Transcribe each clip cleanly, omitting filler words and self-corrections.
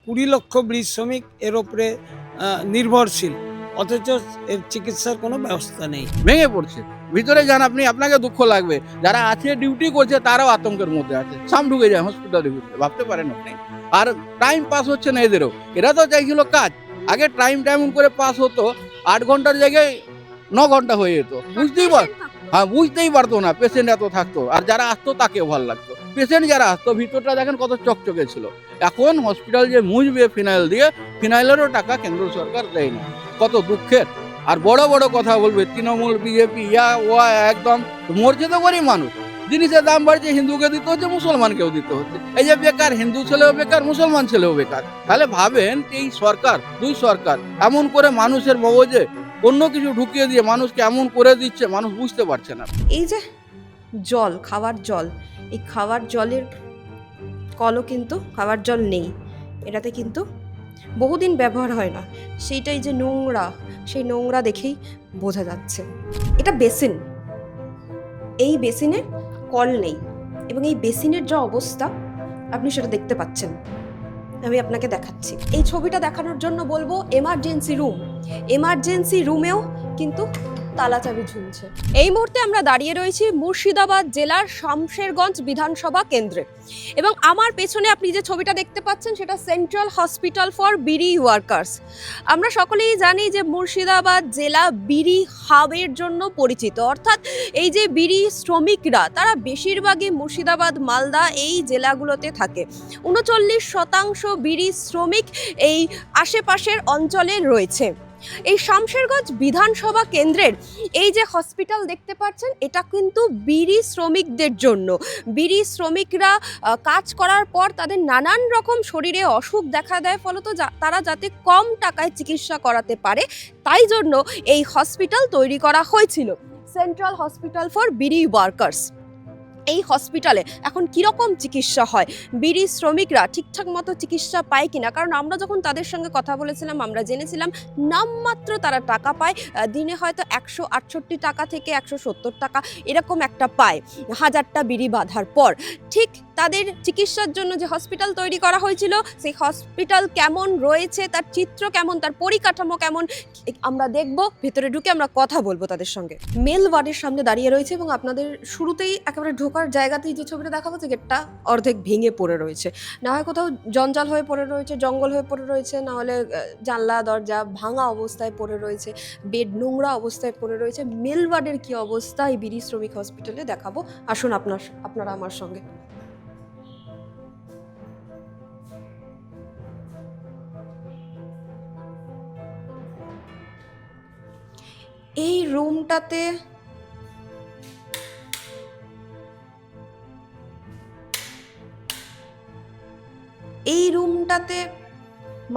20 লক্ষ ব্রিজ শ্রমিক এর ওপরে নির্ভরশীল, অথচ এর চিকিৎসার কোনো ব্যবস্থা নেই। ভেঙে পড়ছে। ভিতরে যান আপনি, আপনাকে দুঃখ লাগবে। যারা আছে ডিউটি করছে তারাও আতঙ্কের মধ্যে আছে। সাম ঢুকে যায় হসপিটালের ভিতরে, ভাবতে পারেন আপনি। আর টাইম পাস হচ্ছে না এদেরও। এরা তো চাইছিল কাজ। আগে টাইম করে পাস হতো, 8 ঘন্টার জায়গায় 9 ঘন্টা হয়ে যেত। বুঝতেই পারতো না পেশেন্ট এত থাকতো। আর যারা আসতো তাকেও ভালো লাগতো। পেশেন্ট যারা আসতো ভিতরটা দেখেন কত চকচকে ছিল। এখন হসপিটাল যে মুছবে ফিনাইল দিয়ে, ফিনাইলেরও টাকা কেন্দ্র সরকার দেয় না। কত দুঃখের। আর বড় বড় কথা বলবে তৃণমূল, বিজেপি, একদম মরছে তো গরিব মানুষ। জিনিসের দাম বাড়ছে, হিন্দুকে দিতে হচ্ছে, মুসলমানকেও দিতে হচ্ছে। এই যে বেকার, হিন্দু ছেলেও বেকার, মুসলমান ছেলেও বেকার। তাহলে ভাবেন এই সরকার, দুই সরকার এমন করে মানুষের মগজে অন্য কিছু ঢুকিয়ে দিয়ে মানুষকে এমন করে দিচ্ছে, মানুষ বুঝতে পারছে না। এই যে জল, খাওয়ার জল, এই খাওয়ার জলের কলও কিন্তু খাওয়ার জল নেই, এটাতে কিন্তু বহুদিন ব্যবহার হয় না, সেইটাই যে নোংরা, সেই নোংরা দেখেই বোঝা যাচ্ছে। এটা বেসিন, এই বেসিনে কল নেই এবং এই বেসিনের যা অবস্থা আপনি সেটা দেখতে পাচ্ছেন। আমি আপনাকে দেখাচ্ছি। এই ছবিটা দেখানোর জন্য বলবো এমার্জেন্সি রুমেও কিন্তু তালা চাবি ঝুলছে। এই মুহূর্তে আমরা দাঁড়িয়ে রয়েছি মুর্শিদাবাদ জেলার শামশেরগঞ্জ বিধানসভা কেন্দ্রে এবং আমার পেছনে আপনি যে ছবিটা দেখতে পাচ্ছেন সেটা সেন্ট্রাল হসপিটাল ফর বিড়ি ওয়ার্কার্স। আমরা সকলেই জানি যে মুর্শিদাবাদ জেলা বিড়ি হাবের জন্য পরিচিত, অর্থাৎ এই যে বিড়ি শ্রমিকরা তারা বেশিরভাগই মুর্শিদাবাদ, মালদা এই জেলাগুলোতে থাকে। 39% বিড়ি শ্রমিক এই আশেপাশের অঞ্চলে রয়েছে। এই শামশেরগঞ্জ বিধানসভা কেন্দ্রের এই যে হসপিটাল দেখতে পাচ্ছেন এটা কিন্তু বিড়ি শ্রমিকদের জন্য। বিড়ি শ্রমিকরা কাজ করার পর তাদের নানান রকম শরীরে অসুখ দেখা দেয়, ফলত তারা যাতে কম টাকায় চিকিৎসা করাতে পারে তাই জন্য এই হসপিটাল তৈরি করা হয়েছিল, সেন্ট্রাল হসপিটাল ফর বিড়ি ওয়ার্কার্স। এই হসপিটালে এখন কীরকম চিকিৎসা হয়, বিড়ি শ্রমিকরা ঠিকঠাক মতো চিকিৎসা পায় কিনা, কারণ আমরা যখন তাদের সঙ্গে কথা বলেছিলাম আমরা জেনেছিলাম নামমাত্র তারা টাকা পায়, দিনে হয়তো 168 টাকা থেকে 170 টাকা এরকম একটা পায় 1000টা বিড়ি বাঁধার পর। ঠিক তাদের চিকিৎসার জন্য যে হসপিটাল তৈরি করা হয়েছিল সেই হসপিটাল কেমন রয়েছে, তার চিত্র কেমন, তার পরিকাঠামো কেমন আমরা দেখব, ভেতরে ঢুকে আমরা কথা বলবো তাদের সঙ্গে। মেল ওয়ার্ডের সামনে দাঁড়িয়ে রয়েছে এবং আপনাদের শুরুতেই একেবারে ঢোকার জায়গাতেই যে ছবিটা দেখাবো যে গেটটা অর্ধেক ভেঙে পড়ে রয়েছে, না হয় কোথাও জঞ্জাল হয়ে পড়ে রয়েছে, জঙ্গল হয়ে পড়ে রয়েছে, না হলে জানলা দরজা ভাঙা অবস্থায় পড়ে রয়েছে, বেড নোংরা অবস্থায় পড়ে রয়েছে। মেল ওয়ার্ডের কি অবস্থা এই বিড়ি শ্রমিক হসপিটালে দেখাবো, আসুন আপনারা আমার সঙ্গে। এই রুমটাতে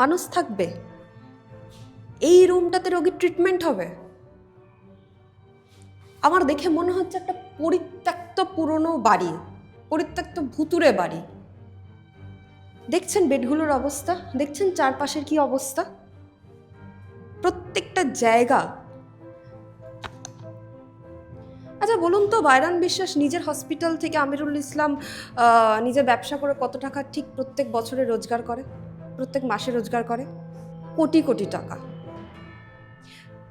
মানুষ থাকবে, এই রুমটাতে রোগীর ট্রিটমেন্ট হবে। আমার দেখে মনে হচ্ছে একটা পরিত্যক্ত পুরনো বাড়ি, পরিত্যক্ত ভুতুড়ে বাড়ি। দেখছেন বেডগুলোর অবস্থা, দেখছেন চারপাশের কি অবস্থা, প্রত্যেকটা জায়গা। আচ্ছা বলুন তো, বাইরান বিশ্বাস নিজের হসপিটাল থেকে, আমিরুল ইসলাম নিজের ব্যবসা করে কত টাকা ঠিক প্রত্যেক বছরে রোজগার করে, প্রত্যেক মাসে রোজগার করে? কোটি কোটি টাকা।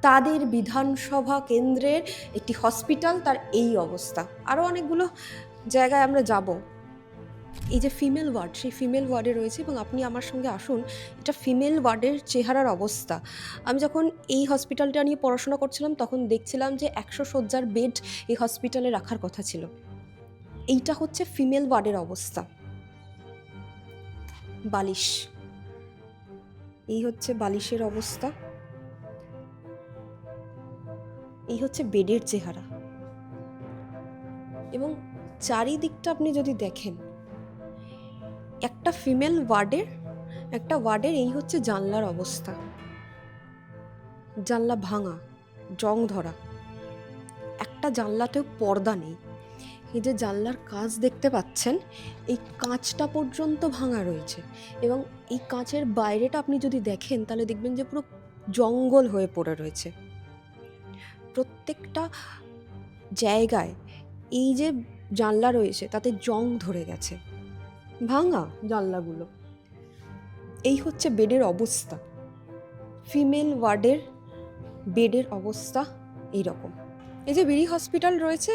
তাদের বিধানসভা কেন্দ্রের একটি হসপিটাল, তার এই অবস্থা। আরও অনেকগুলো জায়গায় আমরা যাব। এই যে ফিমেল ওয়ার্ড, সেই ফিমেল ওয়ার্ডে রয়েছে এবং আপনি আমার সঙ্গে আসুন, এটা ফিমেল ওয়ার্ডের চেহারার অবস্থা। আমি যখন এই হসপিটালটা নিয়ে পড়াশোনা করছিলাম তখন দেখছিলাম যে 100 শয্যার বেড এই হসপিটালে রাখার কথা ছিল। এইটা হচ্ছে ফিমেল ওয়ার্ডের অবস্থা। বালিশ, এই হচ্ছে বালিশের অবস্থা, এই হচ্ছে বেডের চেহারা এবং চারিদিকটা আপনি যদি দেখেন একটা ফিমেল ওয়ার্ডের এই হচ্ছে জানলার অবস্থা। জানলা ভাঙা, জং ধরা, একটা জানলাতেও পর্দা নেই। এই যে জানলার কাঁচ দেখতে পাচ্ছেন, এই কাঁচটা পর্যন্ত ভাঙা রয়েছে এবং এই কাঁচের বাইরেটা আপনি যদি দেখেন তাহলে দেখবেন যে পুরো জঙ্গল হয়ে পড়ে রয়েছে। প্রত্যেকটা জায়গায় এই যে জানলা রয়েছে তাতে জং ধরে গেছে, ভাঙা জানলাগুলো। এই হচ্ছে বেডের অবস্থা, ফিমেল ওয়ার্ডের বেডের অবস্থা এইরকম। এই যে বিড়ি হসপিটাল রয়েছে,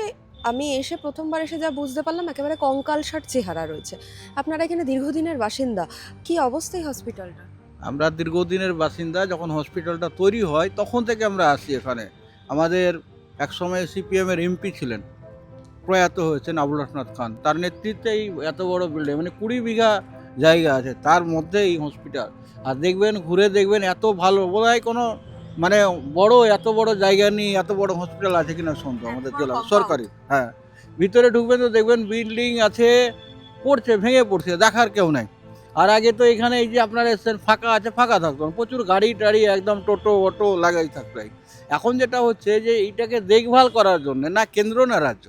আমি প্রথমবার এসে যা বুঝতে পারলাম একেবারে কঙ্কালসার চেহারা রয়েছে। আপনারা এখানে দীর্ঘদিনের বাসিন্দা, কি অবস্থা এই হসপিটালটা? আমরা দীর্ঘদিনের বাসিন্দা। যখন হসপিটালটা তৈরি হয় তখন থেকে আমরা আসি এখানে। আমাদের একসময় সিপিএমের এমপি ছিলেন, প্রয়াত হয়েছেন আবুল রহমান খান, তার নেতৃত্বে এই এত বড় বিল্ডিং, মানে 20 বিঘা জায়গা আছে, তার মধ্যে এই হসপিটাল। আর দেখবেন, ঘুরে দেখবেন, এত ভালো বোধহয় কোনো মানে বড় এত বড় জায়গা নিয়ে এত বড় হসপিটাল আছে কিনা সন্দেহ আমাদের জেলা সরকারি। হ্যাঁ, ভিতরে ঢুকবেন তো দেখবেন বিল্ডিং আছে, পড়ছে, ভেঙে পড়ছে, দেখার কেউ নাই। আর আগে তো এখানে এই যে আপনারা এসছেন, ফাঁকা আছে, ফাঁকা থাকতো না, প্রচুর গাড়ি টাড়ি একদম টোটো অটো লাগাই থাকতো। এখন যেটা হচ্ছে যে এইটাকে দেখভাল করার জন্য না কেন্দ্র না রাজ্য,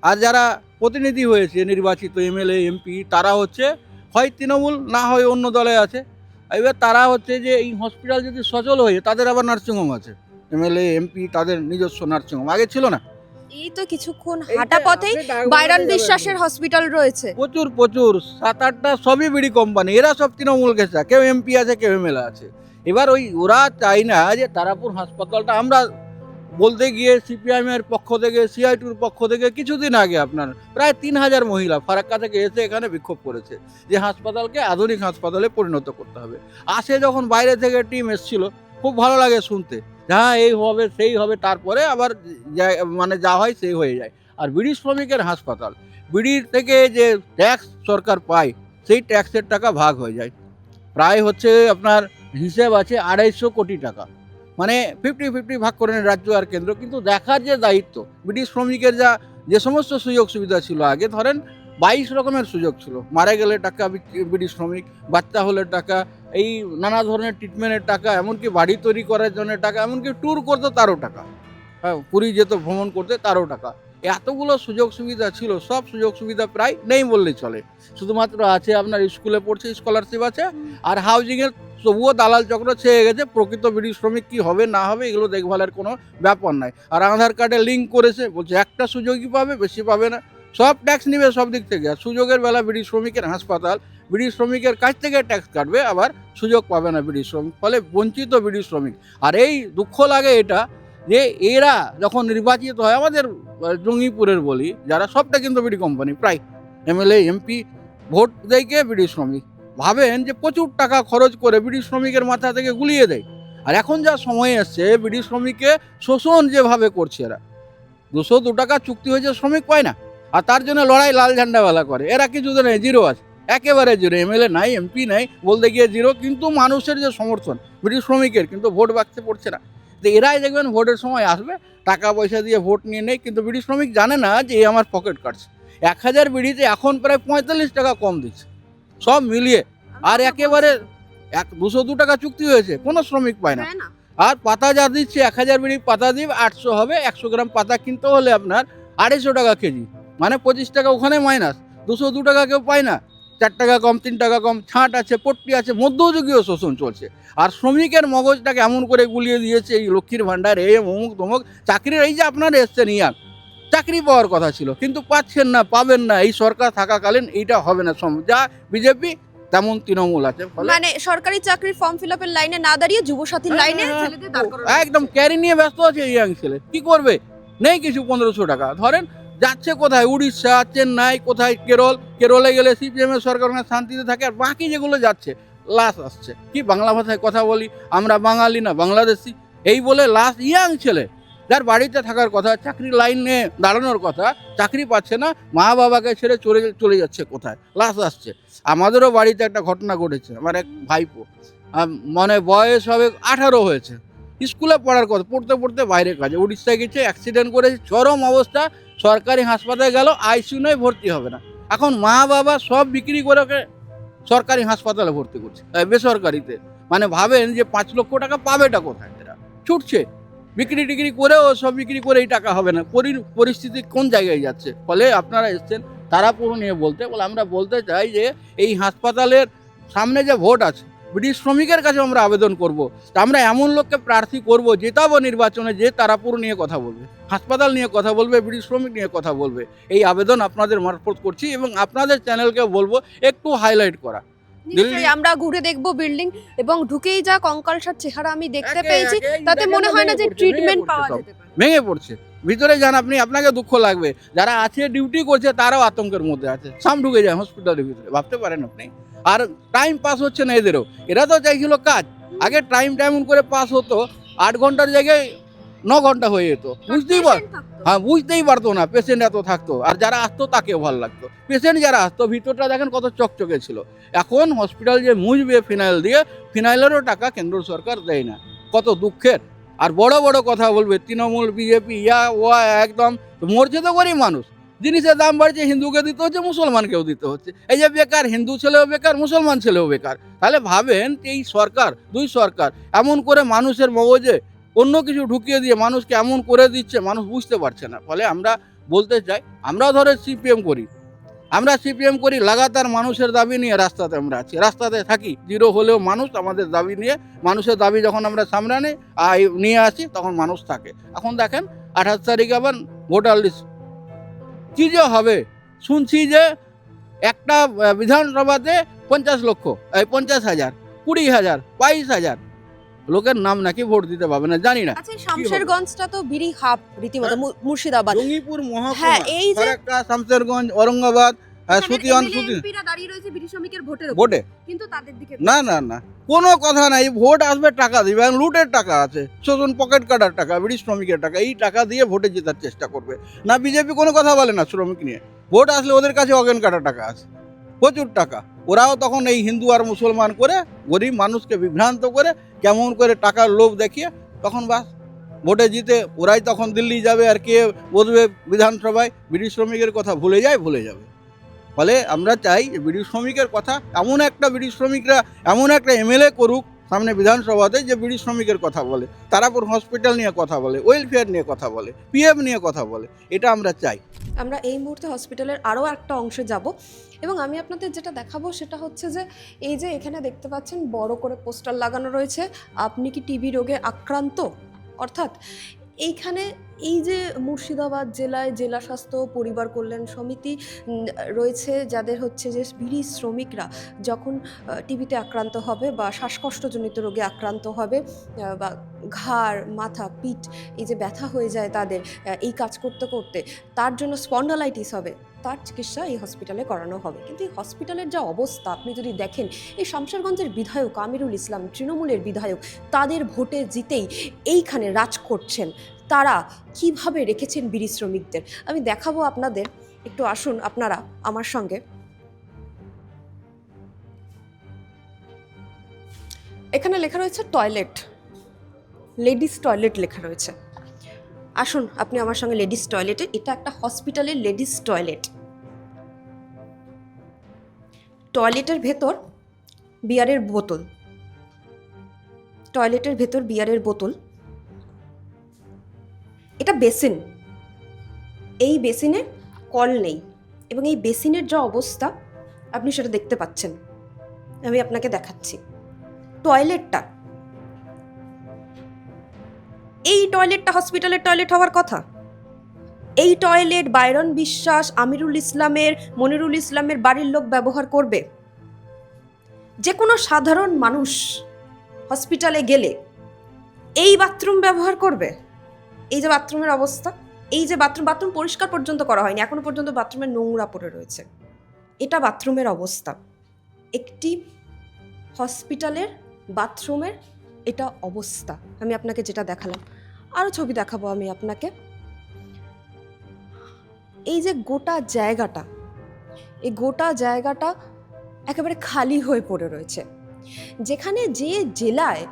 আর যারা প্রতিনিধি হয়েছে নির্বাচিত এমএলএ এমপি, তারা হচ্ছে হয় তৃণমূল না হয় অন্য দলে আছে। এবার তারা হচ্ছে যে এই হসপিটাল যদি সচল হয়ে, তাদের আবার নার্সিংহোম আছে, এমএলএ এমপি তাদের নিজস্ব নার্সিংহোম, আগে ছিল না। এই তো কিছুক্ষণ হাঁটা পথেই বাইরন বিশ্বাসের হসপিটাল রয়েছে, প্রচুর প্রচুর 7-8টা সবই বিড়ি কোম্পানি, এরা সব তৃণমূল গেছে, কেউ এমপি আছে, কেউ এমএলএ আছে। এবার ওরা চাই না যে তারাপুর হাসপাতালটা, আমরা বলতে গিয়ে সিপিআইএমের পক্ষ থেকে, সিআইটুর পক্ষ থেকে কিছুদিন আগে আপনার প্রায় 3000 মহিলা ফারাক্কা থেকে এসে এখানে বিক্ষোভ করেছে যে হাসপাতালকে আধুনিক হাসপাতালে পরিণত করতে হবে। আসে যখন বাইরে থেকে টিম এসেছিল, খুব ভালো লাগে শুনতে, হ্যাঁ এই হবে সেই হবে, তারপরে আবার মানে যা হয় সেই হয়ে যায়। আর বিড়ি শ্রমিকের হাসপাতাল, বিড়ির থেকে যে ট্যাক্স সরকার পায়, সেই ট্যাক্সের টাকা ভাগ হয়ে যায়, প্রায় হচ্ছে আপনার হিসেব আছে 250 কোটি টাকা, মানে 50-50 ভাগ করে নেয় রাজ্য আর কেন্দ্র। কিন্তু দেখার যে দায়িত্ব, বিড়ি শ্রমিকের যে সমস্ত সুযোগ সুবিধা ছিল আগে, ধরেন 22 রকমের সুযোগ ছিল, মারা গেলে টাকা বিড়ি শ্রমিক, বাচ্চা হলে টাকা, এই নানা ধরনের ট্রিটমেন্টের টাকা, এমনকি বাড়ি তৈরি করার জন্য টাকা, এমনকি ট্যুর করতে তারও টাকা, হ্যাঁ পুরী যেত ভ্রমণ করতে তারও টাকা। এতগুলো সুযোগ সুবিধা ছিল, সব সুযোগ সুবিধা প্রায় নেই বললেই চলে। শুধুমাত্র আছে আপনার স্কুলে পড়ছে স্কলারশিপ আছে, আর হাউজিংয়ের তবুও দালাল চক্র ছেয়ে গেছে। প্রকৃত বিড়ি শ্রমিক কী হবে না হবে এগুলো দেখভালের কোনো ব্যাপার নাই। আর আধার কার্ডে লিঙ্ক করেছে, বলছে একটা সুযোগই পাবে, বেশি পাবে না, সব ট্যাক্স নিবে সব দিক থেকে। আর সুযোগের বেলা বিড়ি শ্রমিকের হাসপাতাল, বিড়ি শ্রমিকের কাছ থেকে ট্যাক্স কাটবে, আবার সুযোগ পাবে না বিড়ি শ্রমিক, ফলে বঞ্চিত বিড়ি শ্রমিক। আর এই দুঃখ লাগে এটা যে এরা যখন নির্বাচিত হয়, আমাদের জঙ্গিপুরের বলি যারা, সবটা কিন্তু বিড়ি কোম্পানি, প্রায় এমএলএ এমপি ভোট দেয় কে বিড়ি শ্রমিক। ভাবেন যে প্রচুর টাকা খরচ করে বিড়ি শ্রমিকের মাথা থেকে গুলিয়ে দেয়। আর এখন যা সময় আসছে, বিড়ি শ্রমিককে শোষণ যেভাবে করছে এরা, 202 টাকা চুক্তি হয়েছে, শ্রমিক পায় না, আর তার জন্য লড়াই লাল ঝান্ডাওয়ালা করে। এরা কিছু নেই, জিরো আছে, একেবারে জিরো, এমএলএ নাই, এমপি নাই, বলতে গিয়ে জিরো। কিন্তু মানুষের যে সমর্থন বিড়ি শ্রমিকের, কিন্তু ভোট বাঁচতে পড়ছে না। তো এরাই দেখবেন ভোটের সময় আসবে, টাকা পয়সা দিয়ে ভোট নিয়ে নেই, কিন্তু বিড়ি শ্রমিক জানে না যে আমার পকেট কাটছে। 1000 বিড়িতে এখন প্রায় 45 টাকা কম দিচ্ছে, সব মিলিয়ে। আর একেবারে 202 টাকা চুক্তি হয়েছে, কোনো শ্রমিক পায় না। আর পাতা যা দিচ্ছে, 1000 বিড়ি পাতা দিব 800 হবে, 100 গ্রাম পাতা কিনতে হলে আপনার 250 টাকা কেজি, মানে 25 টাকা ওখানে মাইনাস। 202 টাকা কেউ পায় না, 4 টাকা কম, 3 টাকা কম, ছাঁট আছে, পট্টি আছে, মধ্যযুগীয় শোষণ চলছে। আর শ্রমিকের মগজটাকে এমন করে গুলিয়ে দিয়েছে এই লক্ষ্মীর ভাণ্ডার, এই অমুক তমুক চাকরির, এই যে আপনারা এসছেন ইয়ার চাকরি পাওয়ার কথা ছিল, কিন্তু পাচ্ছেন না, পাবেন না, এই সরকার থাকাকালীন এইটা হবে না। যা বিজেপি তেমন তৃণমূল আছে, মানে সরকারি চাকরির ফর্ম ফিল আপের লাইনে না দাঁড়িয়ে যুবসাথীর লাইনে ছেলেদের দাঁড় করানো একদম ক্যারি নিয়ে ব্যস্ত আছে ইয়াং ছেলে। কি করবে, নেই কিছু, 1500 টাকা ধরেন, যাচ্ছে কোথায় উড়িষ্যা, চেন্নাই, কোথায় কেরলে গেলে সিপিএম এর সরকার শান্তিতে থাকে। আর বাকি যেগুলো যাচ্ছে, লাশ আসছে, কি বাংলা ভাষায় কথা বলি আমরা, বাঙালি না বাংলাদেশি, এই বলে লাশ, ইয়াং ছেলে যার বাড়িতে থাকার কথা, চাকরি লাইনে দাঁড়ানোর কথা, চাকরি পাচ্ছে না, মা বাবাকে ছেড়ে চলে যাচ্ছে কোথায়, লাশ আসছে। আমাদেরও বাড়িতে একটা ঘটনা ঘটেছে, আমার এক ভাইপো, মানে বয়স হবে 18 হয়েছে, স্কুলে পড়ার কথা, পড়তে পড়তে বাইরে কাজে উড়িষ্যায় গেছে, অ্যাক্সিডেন্ট করেছে, চরম অবস্থা, সরকারি হাসপাতালে গেল, আইসিইউ নয়, ভর্তি হবে না। এখন মা বাবা সব বিক্রি করে ওকে সরকারি হাসপাতালে ভর্তি করছে, বেসরকারিতে। মানে ভাবেন যে 5 লক্ষ টাকা পাবেটা কোথায়, এরা ছুটছে, বিক্রি টিক্রি করেও, সব বিক্রি করে এই টাকা হবে না। পরিস্থিতি কোন জায়গায় যাচ্ছে। ফলে আপনারা এসছেন তারাপুর নিয়ে বলতে, বলে আমরা বলতে চাই যে এই হাসপাতালের সামনে যে ভোট আছে, বিড়ি শ্রমিকের কাছে আমরা আবেদন করব, আমরা এমন লোককে প্রার্থী করব, জেতাবো নির্বাচনে, যে তারাপুর নিয়ে কথা বলবে, হাসপাতাল নিয়ে কথা বলবে, বিড়ি শ্রমিক নিয়ে কথা বলবে। এই আবেদন আপনাদের মারফত করছি, এবং আপনাদের চ্যানেলকে বলবো একটু হাইলাইট করা, নিশ্চয়ই আমরা ঘুরে দেখবো বিল্ডিং এবং ঢুকেই যা কঙ্কালসার চেহারা আমি দেখতে পেয়েছি, তাতে মনে হয় না যে ট্রিটমেন্ট পাওয়া যেতে পারে। ভেঙে পড়ছে। ভিতরে যান আপনি, আপনাকে দুঃখ লাগবে। যারা আছে ডিউটি করছে তারাও আতঙ্কের মধ্যে আছে, সাম ঢুকে যায় হসপিটালের ভিতরে, ভাবতে পারেন আপনি। আর টাইম পাস হচ্ছে না এদেরও। এরা তো চাইছিল কাজ, আগে টাইম করে পাস হতো, 8 ঘন্টার জায়গায় 9 ঘন্টা হয়ে যেত। বুঝতেই পারতো না পেশেন্ট এত থাকতো, আর যারা আসতো তাকেও ভালো লাগতো। পেশেন্ট যারা আসতো ভিতরটা দেখেন কত চকচকে ছিল। এখন হসপিটাল যে মুছবে ফিনাইল দিয়ে, ফিনাইলেরও টাকা কেন্দ্র সরকার দেয় না, কত দুঃখের। আর বড় বড় কথা বলবে তৃণমূল বিজেপি একদম মরছে তো গরিব মানুষ। জিনিসের দাম বাড়ছে, হিন্দুকে দিতে হচ্ছে, মুসলমানকেও দিতে হচ্ছে। এই যে বেকার, হিন্দু ছেলেও বেকার, মুসলমান ছেলেও বেকার। তাহলে ভাবেন এই সরকার, দুই সরকার এমন করে মানুষের মগজে অন্য কিছু ঢুকিয়ে দিয়ে মানুষকে এমন করে দিচ্ছে, মানুষ বুঝতে পারছে না। ফলে আমরা বলতে চাই, আমরাও ধরে সিপিএম করি, লাগাতার মানুষের দাবি নিয়ে রাস্তাতে আমরা আছি, রাস্তাতে থাকি। জিরো হলেও মানুষ আমাদের দাবি নিয়ে, মানুষের দাবি যখন আমরা সামনে নিয়ে আসি তখন মানুষ থাকে। এখন দেখেন 28 তারিখ আবার ভোটার লিস্ট কি যে হবে। শুনছি যে একটা বিধানসভাতে 50,000, 20,000, 22,000 লোকের নাম নাকি ভোট দিতে পারবে না, জানি না। আচ্ছা, শামশেরগঞ্জটা তো বিড়ি হাব রীতিমতো, মুর্শিদাবাদ, জঙ্গিপুর মহকুমা, হ্যাঁ, এই যে ফারাক্কা, শামশেরগঞ্জ, ঔরঙ্গাবাদ, এমপিরা দাঁড়িয়ে রয়েছে বিড়ি শ্রমিকের ভোটে। কিন্তু তাদের দিকে না কোনো কথা নাই। ভোট আসবে, টাকা দিবে, লুটের টাকা আছে, শোষণ, পকেট কাটার টাকা, বিড়ি শ্রমিকের টাকা, এই টাকা দিয়ে ভোটে জেতার চেষ্টা করবে। না, বিজেপি কোনো কথা বলে না শ্রমিক নিয়ে। ভোট আসলে ওদের কাছে অগেন কাটা টাকা আছে, প্রচুর টাকা। ওরাও তখন এই হিন্দু আর মুসলমান করে গরিব মানুষকে বিভ্রান্ত করে, কেমন করে টাকার লোভ দেখিয়ে তখন বাস ভোটে জিতে ওরাই তখন দিল্লি যাবে, আর কে বসবে বিধানসভায়। বিড়ি শ্রমিকের কথা ভুলে যাবে। ফলে আমরা চাই যে বিড়ি শ্রমিকের কথা, বিড়ি শ্রমিকরা এমন একটা এমএলএ করুক সামনে বিধানসভাতে, যে বিড়ি শ্রমিকের কথা বলে, তারাপুর হসপিটাল নিয়ে কথা বলে, ওয়েলফেয়ার নিয়ে কথা বলে, পিএফ নিয়ে কথা বলে। এটা আমরা চাই। আমরা এই মুহূর্তে হসপিটালের আরও একটা অংশে যাব এবং আমি আপনাদের যেটা দেখাবো সেটা হচ্ছে যে এই যে এখানে দেখতে পাচ্ছেন বড় করে পোস্টার লাগানো রয়েছে, আপনি কি টিবি রোগে আক্রান্ত? অর্থাৎ এইখানে এই যে মুর্শিদাবাদ জেলায় জেলা স্বাস্থ্য পরিবার কল্যাণ সমিতি রয়েছে, যাদের হচ্ছে যে বিড়ি শ্রমিকরা যখন টিবিতে আক্রান্ত হবে বা শ্বাসকষ্টজনিত রোগে আক্রান্ত হবে, বা ঘাড়, মাথা, পিঠ এই যে ব্যথা হয়ে যায় তাদের এই কাজ করতে করতে, তার জন্য স্পন্ডালাইটিস হবে, তার চিকিৎসা এই হসপিটালে করানো হবে। কিন্তু এই হসপিটালের যা অবস্থা আপনি যদি দেখেন, এই শামশেরগঞ্জের বিধায়ক আমিরুল ইসলাম, তৃণমূলের বিধায়ক, তাদের ভোটে জিতেই এইখানে রাজ করছেন। তারা কিভাবে রেখেছেন বিড়ি শ্রমিকদের আমি দেখাবো আপনাদের, একটু আসুন আপনারা আমার সঙ্গে। এখানে লেখা রয়েছে টয়লেট, লেডিস টয়লেট লেখা রয়েছে। আসুন আপনি আমার সঙ্গে লেডিস টয়লেটে। এটা একটা হসপিটালের লেডিস টয়লেট। টয়লেটের ভেতর বিয়ারের বোতল, টয়লেটের ভেতর বিয়ারের বোতল। এটা বেসিন, এই বেসিনে কল নেই এবং এই বেসিনের যা অবস্থা আপনি সেটা দেখতে পাচ্ছেন। আমি আপনাকে দেখাচ্ছি টয়লেটটা। এই টয়লেটটা হসপিটালের টয়লেট হওয়ার কথা। এই টয়লেট বাইরন বিশ্বাস, আমিরুল ইসলামের, মনিরুল ইসলামের বাড়ির লোক ব্যবহার করবে? যে কোনো সাধারণ মানুষ হসপিটালে গেলে এই বাথরুম ব্যবহার করবে? এই যে বাথরুমের অবস্থা, এই যে বাথরুম পরিষ্কার পর্যন্ত করা হয়নি, এখনো পর্যন্ত বাথরুমে নোংরা পড়ে রয়েছে। এটা বাথরুমের অবস্থা, একটি হসপিটালের বাথরুমের এটা অবস্থা। আমি আপনাকে যেটা দেখালাম, আরও ছবি দেখাবো আমি আপনাকে। এই যে গোটা জায়গাটা, এই গোটা জায়গাটা একেবারে খালি হয়ে পড়ে রয়েছে। যেখানে যে জেলায়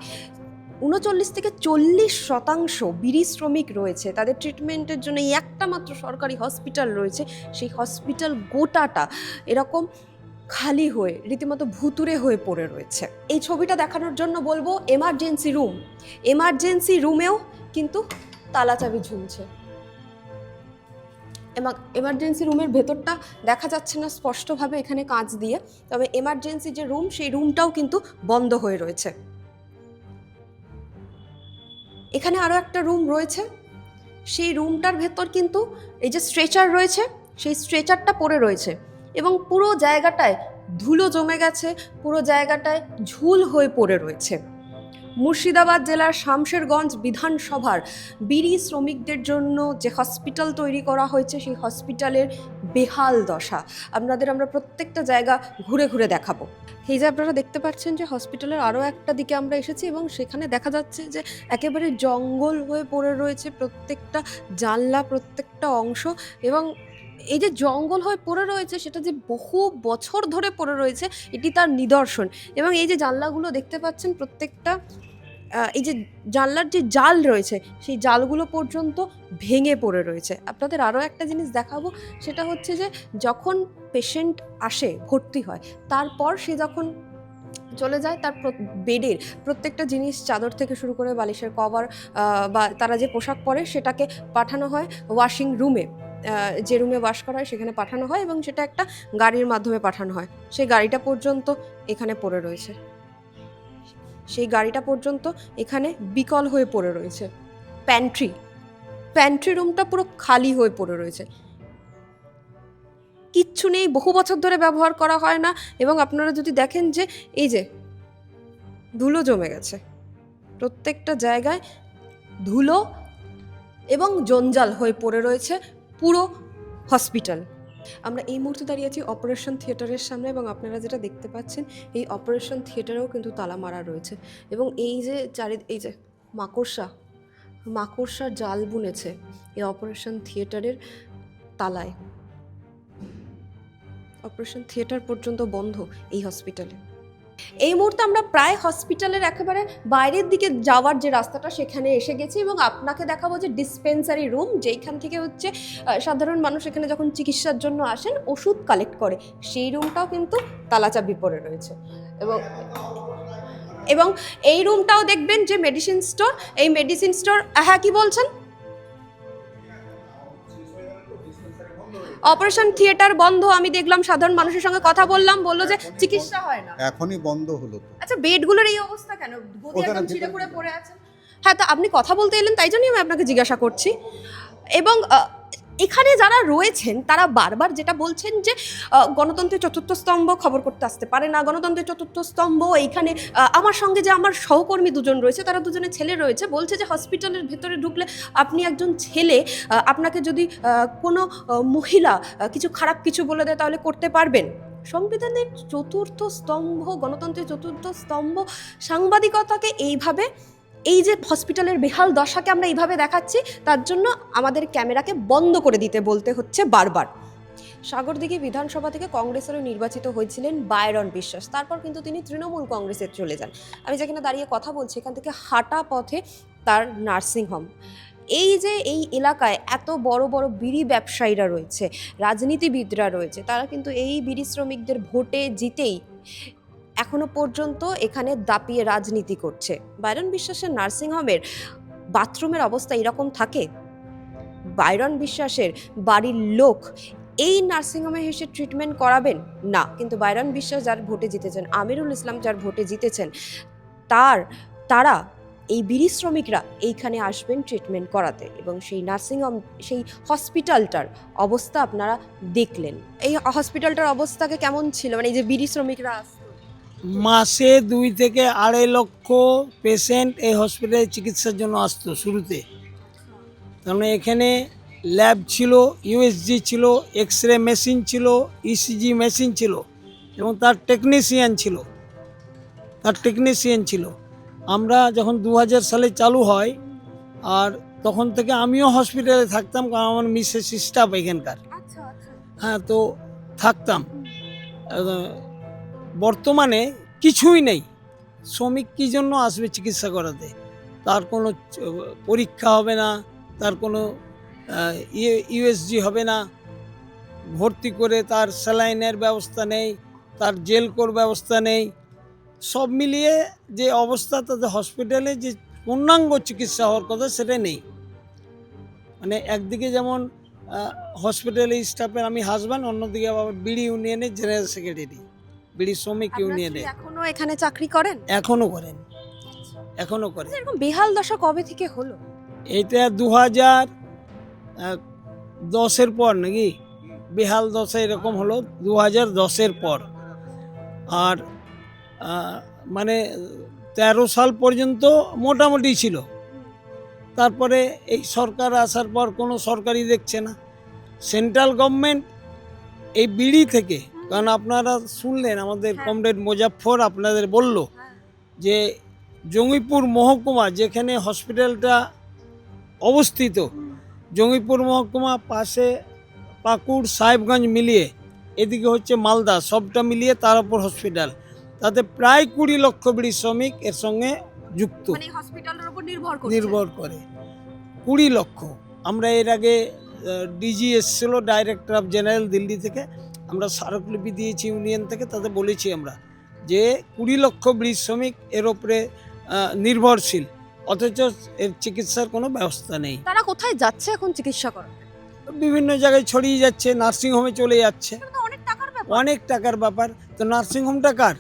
39 থেকে 40% বিড়ি শ্রমিক রয়েছে, তাদের ট্রিটমেন্টের জন্য একটা মাত্র সরকারি হসপিটাল রয়েছে, সেই হসপিটাল গোটাটা এরকম খালি হয়ে রীতিমতো ভুতুড়ে হয়ে পড়ে রয়েছে। এই ছবিটা দেখানোর জন্য বলবো এমার্জেন্সি রুম, এমার্জেন্সি রুমেও কিন্তু তালা চাবি ঝুলছে। এমার্জেন্সি রুমের ভেতরটা দেখা যাচ্ছে না স্পষ্টভাবে এখানে কাঁচ দিয়ে, তবে এমার্জেন্সি যে রুম সেই রুমটাও কিন্তু বন্ধ হয়ে রয়েছে। এখানে আরও একটা রুম রয়েছে, সেই রুমটার ভেতর কিন্তু এই যে স্ট্রেচার রয়েছে, সেই স্ট্রেচারটা পড়ে রয়েছে এবং পুরো জায়গাটায় ধুলো জমে গেছে, পুরো জায়গাটায় ঝুল হয়ে পড়ে রয়েছে। মুর্শিদাবাদ জেলার শামশেরগঞ্জ বিধানসভার বিড়ি শ্রমিকদের জন্য যে হসপিটাল তৈরি করা হয়েছে সেই হসপিটালের বেহাল দশা আমরা প্রত্যেকটা জায়গা ঘুরে ঘুরে দেখাবো। এই যে আপনারা দেখতে পাচ্ছেন যে হসপিটালের আরও একটা দিকে আমরা এসেছি এবং সেখানে দেখা যাচ্ছে যে একেবারে জঙ্গল হয়ে পড়ে রয়েছে প্রত্যেকটা জানলা, প্রত্যেকটা অংশ। এবং এই যে জঙ্গল হয়ে পড়ে রয়েছে সেটা যে বহু বছর ধরে পড়ে রয়েছে এটি তার নিদর্শন। এবং এই যে জানলাগুলো দেখতে পাচ্ছেন প্রত্যেকটা এই যে জানলার যে জাল রয়েছে সেই জালগুলো পর্যন্ত ভেঙে পড়ে রয়েছে। আপনাদের আরও একটা জিনিস দেখাবো, সেটা হচ্ছে যে যখন পেশেন্ট আসে ভর্তি হয় তারপর সে যখন চলে যায় তার বেডের প্রত্যেকটা জিনিস, চাদর থেকে শুরু করে বালিশের কভার বা তারা যে পোশাক পরে সেটাকে পাঠানো হয় ওয়াশিং রুমে, যে রুমে ওয়াশ করা হয় সেখানে পাঠানো হয় এবং সেটা একটা গাড়ির মাধ্যমে পাঠানো হয়। সেই গাড়িটা পর্যন্ত এখানে পড়ে রয়েছে, সেই গাড়িটা পর্যন্ত এখানে বিকল হয়ে পড়ে রয়েছে। প্যান্ট্রি রুমটা পুরো খালি হয়ে পড়ে রয়েছে, কিচ্ছু নেই, বহু বছর ধরে ব্যবহার করা হয় না। এবং আপনারা যদি দেখেন যে এই যে ধুলো জমে গেছে, প্রত্যেকটা জায়গায় ধুলো এবং জঞ্জাল হয়ে পড়ে রয়েছে পুরো হসপিটাল। আমরা এই মুহূর্তে দাঁড়িয়ে আছি অপারেশন থিয়েটারের সামনে এবং আপনারা যেটা দেখতে পাচ্ছেন এই অপারেশন থিয়েটারেও কিন্তু তালা মারা রয়েছে। এবং এই যে এই যে মাকড়সার জাল বুনেছে এই অপারেশন থিয়েটারের তালায়। অপারেশন থিয়েটার পর্যন্ত বন্ধ এই হসপিটালে। এই মুহূর্তে আমরা প্রায় হসপিটালের একেবারে বাইরের দিকে যাওয়ার যে রাস্তাটা সেখানে এসে গেছি এবং আপনাকে দেখাবো যে ডিসপেন্সারি রুম, যেইখান থেকে হচ্ছে সাধারণ মানুষ এখানে যখন চিকিৎসার জন্য আসেন ওষুধ কালেক্ট করে, সেই রুমটাও কিন্তু তালাচাবি পড়ে রয়েছে। এবং এই রুমটাও দেখবেন যে মেডিসিন স্টোর, এই মেডিসিন স্টোর, হ্যাঁ কি বলছেন? অপারেশন থিয়েটার বন্ধ, আমি দেখলাম সাধারণ মানুষের সঙ্গে কথা বললাম, বললো যে চিকিৎসা হয় না, এখনই বন্ধ হলো তো। আচ্ছা বেডগুলোর এই অবস্থা কেন? গদি একদম ছিঁড়ে করে পড়ে আছেন। হ্যাঁ, তো আপনি কথা বলতে এলেন তাই জন্যই আমি আপনাকে জিজ্ঞাসা করছি। এবং এখানে যারা রয়েছেন তারা বারবার যেটা বলছেন যে গণতন্ত্রের চতুর্থ স্তম্ভ খবর করতে আসতে পারে না, গণতন্ত্রের চতুর্থ স্তম্ভ এইখানে। আমার সঙ্গে যে আমার সহকর্মী দুজন রয়েছে তারা দুজনে ছেলে রয়েছে, বলছে যে হসপিটালের ভেতরে ঢুকলে আপনি একজন ছেলে, আপনাকে যদি কোনো মহিলা কিছু খারাপ কিছু বলে দেয় তাহলে করতে পারবেন। সংবিধানের চতুর্থ স্তম্ভ, গণতন্ত্রের চতুর্থ স্তম্ভ, সাংবাদিকতাকে এইভাবে, এই যে হসপিটালের বেহাল দশাকে আমরা এইভাবে দেখাচ্ছি, তার জন্য আমাদের ক্যামেরাকে বন্ধ করে দিতে বলতে হচ্ছে বারবার। সাগরদিঘি বিধানসভা থেকে কংগ্রেসেরও নির্বাচিত হয়েছিলেন বায়রন বিশ্বাস, তারপর কিন্তু তিনি তৃণমূল কংগ্রেসে চলে যান। আমি যেখানে দাঁড়িয়ে কথা বলছি এখান থেকে হাঁটা পথে তার নার্সিংহোম। এই যে এই এলাকায় এত বড় বড় বিড়ি ব্যবসায়ীরা রয়েছে, রাজনীতিবিদরা রয়েছে, তারা কিন্তু এই বিড়ি শ্রমিকদের ভোটে জিতেই এখনো পর্যন্ত এখানে দাপিয়ে রাজনীতি করছে। বায়রন বিশ্বাসের নার্সিংহোমের বাথরুমের অবস্থা এরকম থাকে? বায়রন বিশ্বাসের বাড়ির লোক এই নার্সিংহোমে এসে ট্রিটমেন্ট করাবেন না, কিন্তু বায়রন বিশ্বাস যার ভোটে জিতেছেন, আমিরুল ইসলাম যার ভোটে জিতেছেন, তারা এই বিড়ি শ্রমিকরা এইখানে আসবেন ট্রিটমেন্ট করাতে। এবং সেই নার্সিংহোম, সেই হসপিটালটার অবস্থা আপনারা দেখলেন। এই হসপিটালটার অবস্থাকে কেমন ছিল, মানে এই যে বিড়ি শ্রমিকরা আসতো? মাসে 2 থেকে 2.5 লক্ষ পেশেন্ট এই হসপিটালে চিকিৎসার জন্য আসতো শুরুতে। কারণ এখানে ল্যাব ছিল, ইউএসজি ছিল, এক্সরে মেশিন ছিল, ইসিজি মেশিন ছিল এবং তার টেকনিশিয়ান ছিল। আমরা যখন 2000 সালে চালু হয়, আর তখন থেকে আমিও হসপিটালে থাকতাম, কারণ আমার মিসেস স্টাফ এখানকার। হ্যাঁ, তো থাকতাম। বর্তমানে কিছুই নেই। শ্রমিক কী জন্য আসবে চিকিৎসা করাতে? তার কোনো পরীক্ষা হবে না, তার কোনো ইউএসজি হবে না, ভর্তি করে তার স্যালাইনের ব্যবস্থা নেই, তার জেলকোর ব্যবস্থা নেই। সব মিলিয়ে যে অবস্থা, তাতে হসপিটালে যে পূর্ণাঙ্গ চিকিৎসা হওয়ার কথা সেটা নেই। মানে একদিকে যেমন হসপিটালে স্টাফের আমি হাজব্যান্ড, অন্যদিকে আবার বিড়ি ইউনিয়নের জেনারেল সেক্রেটারি, বিড়ি শ্রমিক ইউনিয়নে। এখনো এখানে চাকরি করেন? এখনো করেন। এরকম বেহাল দশা কবে থেকে হলো? এইটা 2010-এর পর নাকি বেহাল দশা এরকম হলো, 2010-এর পর। আর মানে 13 সাল পর্যন্ত মোটামুটি ছিল। তারপরে এই সরকার আসার পর কোনো সরকারই দেখছে না। সেন্ট্রাল গভর্নমেন্ট এই বিড়ি থেকে, কারণ আপনারা শুনলেন আমাদের কমরেড মোজাফফর আপনাদের বলল যে জঙ্গিপুর মহকুমা যেখানে হসপিটালটা অবস্থিত, জঙ্গিপুর মহকুমা পাশে পাকুড় সাহেবগঞ্জ মিলিয়ে, এদিকে হচ্ছে মালদা, সবটা মিলিয়ে তার উপর হসপিটাল, তাতে প্রায় 20 লক্ষ বিড়ি শ্রমিক এর সঙ্গে যুক্ত, মানে হসপিটালের উপর নির্ভর করে 20 লক্ষ। আমরা এর আগে ডিজি এসেছিল, ডাইরেক্টর অফ জেনারেল দিল্লি থেকে, আমরা স্মারকলিপি দিয়েছি ইউনিয়ন থেকে, তাতে বলেছি আমরা যে 20 লক্ষ বিড়ি শ্রমিক এর ওপরে নির্ভরশীল, অথচ এর চিকিৎসার কোনো ব্যবস্থা নেই। তারা কোথায় যাচ্ছে এখন চিকিৎসা করাতে? বিভিন্ন জায়গায় ছড়িয়ে যাচ্ছে, নার্সিংহোমে চলে যাচ্ছে। এটা তো অনেক টাকার ব্যাপার। অনেক টাকার ব্যাপার। তো নার্সিংহোমটা কার?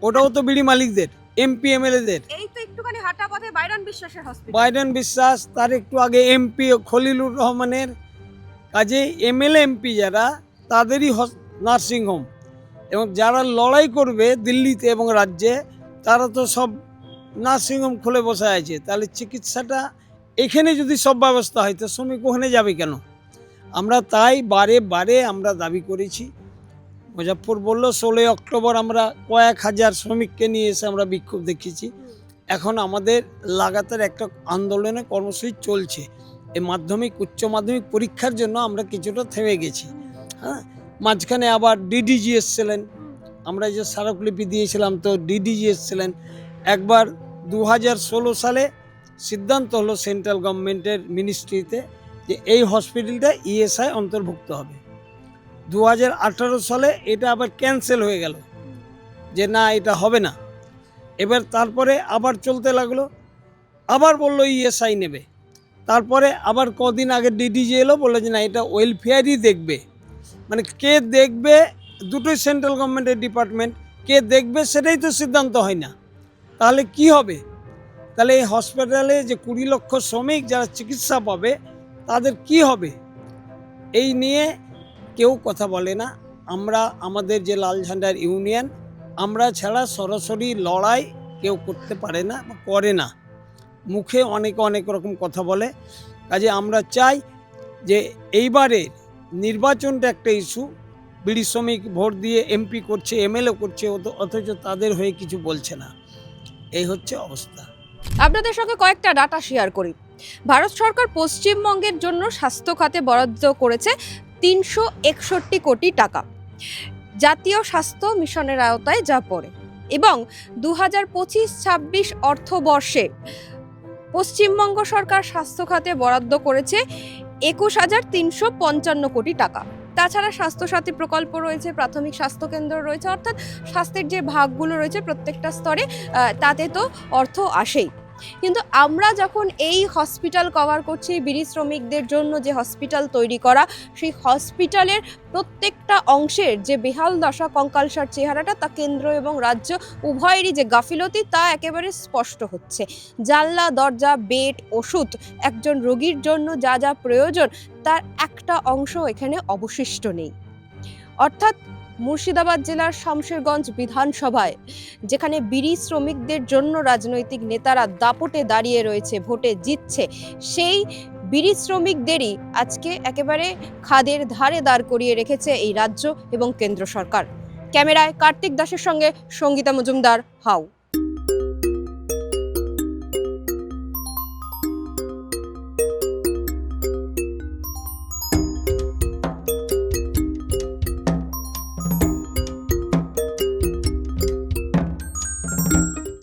ওটাও তো বিড়ি মালিকদের, এমপি এমএলএদের। এই তো একটুখানি হাঁটা পথে বাইরন বিশ্বাসের হসপিটাল। বাইডেন বিশ্বাস, তার একটু আগে এমপি খলিলুর রহমানের, কাজে এমএলএ এমপি যারা, তাদেরই নার্সিংহোম। এবং যারা লড়াই করবে দিল্লিতে এবং রাজ্যে, তারা তো সব নার্সিংহোম খুলে বসে আছে। তাহলে চিকিৎসাটা এখানে যদি সব ব্যবস্থা হয়, তো শ্রমিক ওখানে যাবে কেন? আমরা তাই বারে বারে আমরা দাবি করেছি। মুজাফফর বলল 16 অক্টোবর আমরা কয়েক হাজার শ্রমিককে নিয়ে এসে আমরা বিক্ষোভ দেখিয়েছি। এখন আমাদের লাগাতার একটা আন্দোলনে কর্মসূচি চলছে। এই মাধ্যমিক উচ্চ মাধ্যমিক পরীক্ষার জন্য আমরা কিছুটা থেমে গেছি। হ্যাঁ, মাঝখানে আবার ডিডিজি এসছিলেন, আমরা যে স্মারকলিপি দিয়েছিলাম, তো ডিডিজি এসছিলেন একবার। 2016 সালে সিদ্ধান্ত হলো সেন্ট্রাল গভর্নমেন্টের মিনিস্ট্রিতে যে এই হসপিটালটা ইএসআই অন্তর্ভুক্ত হবে। 2018 সালে এটা আবার ক্যান্সেল হয়ে গেল, যে না এটা হবে না। এবার তারপরে আবার চলতে লাগলো, আবার বললো ইএসআই নেবে। তারপরে আবার কদিন আগে ডিডিজি এলো, বললো যে না এটা ওয়েলফেয়ারই দেখবে। মানে কে দেখবে, দুটোই সেন্ট্রাল গভর্নমেন্টের ডিপার্টমেন্ট, কে দেখবে সেটাই তো সিদ্ধান্ত হয় না। তাহলে কি হবে? তাহলে এই হসপিটালে যে 20 লক্ষ শ্রমিক যারা চিকিৎসা পাবে, তাদের কি হবে? এই নিয়ে কেউ কথা বলে না। আমরা আমাদের যে লাল ঝান্ডার ইউনিয়ন, আমরা ছাড়া সরাসরি লড়াই কেউ করতে পারে না বা করে না। মুখে অনেকে অনেক রকম কথা বলে। কাজে আমরা চাই যে এইবারে নির্বাচনটা একটা ইস্যু। বিড়ি শ্রমিক ভোট দিয়ে এমপি করছে, এমএলএ করছে, অথচ তাদের হয়ে কিছু বলছে না। এই হচ্ছে অবস্থা। আপনাদের সঙ্গে কয়েকটা ডাটা শেয়ার করি। ভারত সরকার পশ্চিমবঙ্গের জন্য স্বাস্থ্য খাতে বরাদ্দ করেছে 361 কোটি টাকা, জাতীয় স্বাস্থ্য মিশনের আওতায় যা পড়ে। এবং 2025-26 অর্থবর্ষে পশ্চিমবঙ্গ সরকার স্বাস্থ্য খাতে বরাদ্দ করেছে 21,355 কোটি টাকা। তাছাড়া স্বাস্থ্যসাথী প্রকল্প রয়েছে, প্রাথমিক স্বাস্থ্যকেন্দ্র রয়েছে, অর্থাৎ স্বাস্থ্যের যে ভাগগুলো রয়েছে প্রত্যেকটা স্তরে, তাতে তো অর্থ আসেই। কিন্তু আমরা যখন এই হসপিটাল কভার করছি, বিড়ি শ্রমিকদের জন্য যে হসপিটাল তৈরি করা, সেই হসপিটালের প্রত্যেকটা অংশের যে বেহাল দশা, কঙ্কালসার চেহারাটা, তা কেন্দ্র এবং রাজ্য উভয়েরই যে গাফিলতি, তা একেবারে স্পষ্ট হচ্ছে। জানলা, দরজা, বেড, ওষুধ, একজন রোগীর জন্য যা যা প্রয়োজন, তার একটা অংশ এখানে অবশিষ্ট নেই। অর্থাৎ মুর্শিদাবাদ জেলার শামশেরগঞ্জ বিধানসভায় যেখানে বিড়ি শ্রমিকদের জন্য রাজনৈতিক নেতারা দাপটে দাঁড়িয়ে রয়েছে, ভোটে জিতছে, সেই বিড়ি শ্রমিকদেরই আজকে একেবারে খাদের ধারে দাঁড় করিয়ে রেখেছে এই রাজ্য এবং কেন্দ্র সরকার। ক্যামেরায় কার্তিক দাসের সঙ্গে সঙ্গীতা মজুমদার, হাউ।